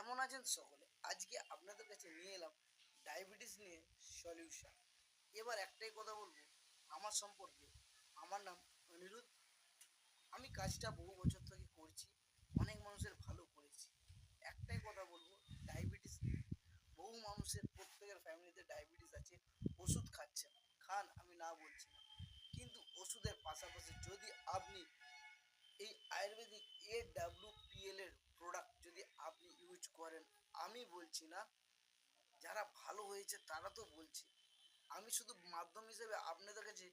কেমন আছেন সকলে? আজকে আপনাদের কাছে নিয়ে এলাম ডায়াবেটিস নিয়ে সলিউশন। এবার একটাই কথা বলবো আমার সম্পর্কে। আমার নাম অনিরুদ্ধ। আমি কাজটা বহু বছর থেকে করছি, অনেক মানুষের ভালো করেছি। একটাই কথা বলবো, ডায়াবেটিস বহু মানুষের প্রত্যেকের ফ্যামিলিতে ডায়াবেটিস আছে, ওষুধ খাচ্ছেন, খান, আমি না বলছি না, কিন্তু ওষুধের পাশাপাশি যদি আপনি এই আয়ুর্বেদিক AWPL এর প্রোডাক্ট যদি আপনি ইউজ করেন, আমি বলছি না, যারা ভালো হয়েছে তারা তো বলছে, আমি শুধু মাধ্যম হিসেবে আপনাদের কাছে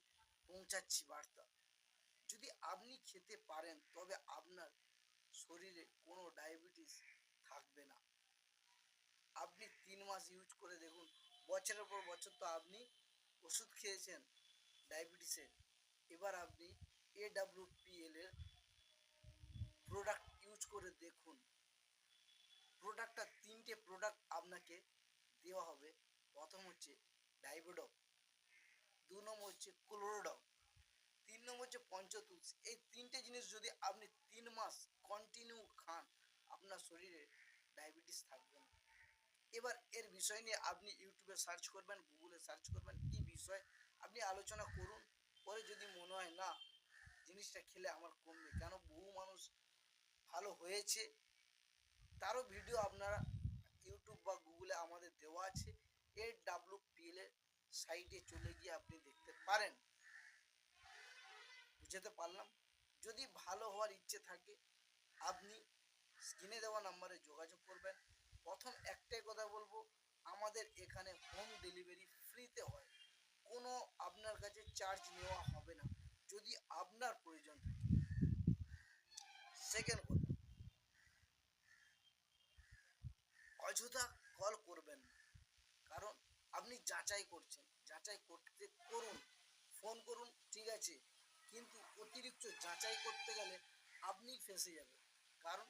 পৌঁছাচ্ছি বার্তা। যদি আপনি খেতে পারেন তবে আপনার শরীরে কোনো ডায়াবেটিস থাকবে না। আপনি 3 মাস ইউজ করে দেখুন, বছরের পর বছর তো আপনি ওষুধ খেয়েছেন ডায়াবেটিসের, এবার আপনি AWPL এর প্রোডাক্ট ইউজ করে দেখুন। প্রোডাক্টটা 3টে প্রোডাক্ট আপনাকে দেওয়া হবে। প্রথম হচ্ছে ডাইবোডক, 2 নম্বর হচ্ছে ক্লোরোডক, 3 নম্বর হচ্ছে পঞ্চতুলসী। এই 3টে জিনিস যদি আপনি 3 মাস কন্টিনিউ খান, আপনার শরীরে ডায়াবেটিস থাকবে না। এবার এর বিষয় নিয়ে আপনি ইউটিউবে সার্চ করবেন, গুগলে সার্চ করবেন, কি বিষয় আপনি আলোচনা করুন। পরে যদি মনে হয় না জিনিসটা খেলে আমার কমবে, কেন বহু মানুষ ভালো হয়েছে, তারও ভিডিও আপনারা ইউটিউব বা গুগলে আমাদের দেওয়া আছে। AWPL এর সাইটে চলে গিয়ে আপনি দেখতে পারেন। বুঝতে পারলাম? যদি ভালো হওয়ার ইচ্ছে থাকে আপনি স্ক্রিনে দেওয়া নাম্বারে যোগাযোগ করবেন। প্রথম একটাই কথা বলবো, আমাদের এখানে হোম ডেলিভারি ফ্রিতে হয়, কোনো আপনার কাছে চার্জ নেওয়া হবে না যদি আপনার প্রয়োজন থাকে। সেকেন্ড কথা, অযথা কল করবেন না, কারণ আপনি যাচাই করছেন, যাচাই করতে করুন, ফোন করুন, ঠিক আছে, কিন্তু অতিরিক্ত যাচাই করতে গেলে আপনি ফেঁসে যাবেন। কারণ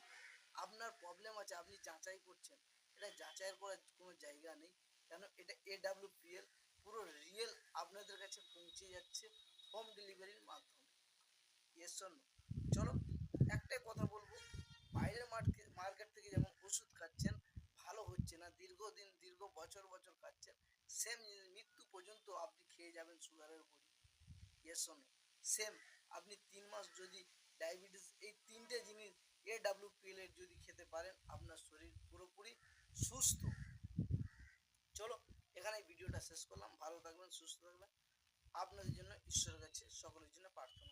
আপনার প্রবলেম আছে, আপনি যাচাই করছেন, এটা যাচাইয়ের করার কোনো জায়গা নেই। কেন, এটা AWPL পুরো রিয়েল আপনাদের কাছে পৌঁছে যাচ্ছে হোম ডেলিভারির মাধ্যমে। Yes or no? চলো, একটাই কথা বলবো, বাইরের মার্কেট থেকে যেমন ওষুধ খাচ্ছেন, ভালো হচ্ছে না, দীর্ঘদিন দীর্ঘ বছর বছর খাচ্ছেন, সেম মৃত্যু পর্যন্ত আপনি খেয়ে যাবেন সুগারের বড়ি। Yes or no? সেম আপনি 3 মাস যদি ডায়াবেটিস এই 3টে জিনিস AWPL এর যদি খেতে পারেন, আপনার শরীর পুরোপুরি সুস্থ। চলো, এখানে ভিডিওটা শেষ করলাম। ভালো থাকবেন, সুস্থ থাকবেন। আপনাদের জন্য ঈশ্বরের কাছে সকলের জন্য প্রার্থনা।